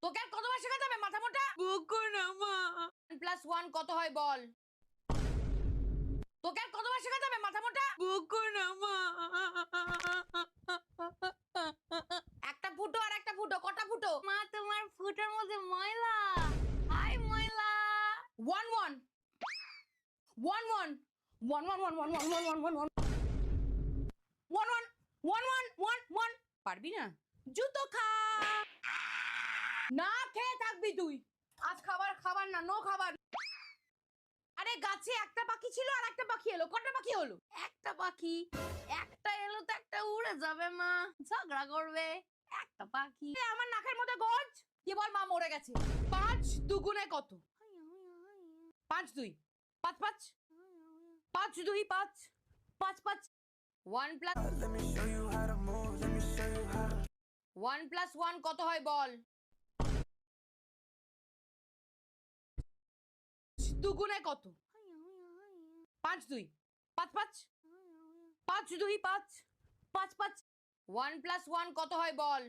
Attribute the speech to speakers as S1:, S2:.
S1: তোকে আর কতবার শেখাতে হবে মাথা মোটা?
S2: বকো না মা।
S1: 1 + 1 কত হয় বল? তোকে আর কতবার শেখাতে হবে মাথা মোটা?
S2: বকো না মা।
S1: একটা ফুটো আর একটা ফুটো, কটা ফুটো?
S2: মা তোমার ফুটোর মধ্যে ময়লা। হাই ময়লা।
S1: 1 1 1 1 1 1 1 1 1 1 1 1 1 পারবি না? জুতো খা। না খেয়ে থাকবি তুই। আজ খাবার না, নো খাবার। আরে গাছে একটা পাখি ছিল আর একটা পাখি এলো, কটা পাখি হলো?
S2: একটা পাখি, একটা এলো তো একটা উড়ে যাবে মা, ঝগড়া করবে। একটা পাখি।
S1: আমার নাকের মধ্যে গজ। কি বল মা মরে গেছে। 5 দুগুণে কত? 5 2 5 5 5 2 5 5 5 1 + 1 কত হয় বল? দুগুণে কত? 5 2 5 5 5 2 5 5 5 1 + 1 কত হয় বল?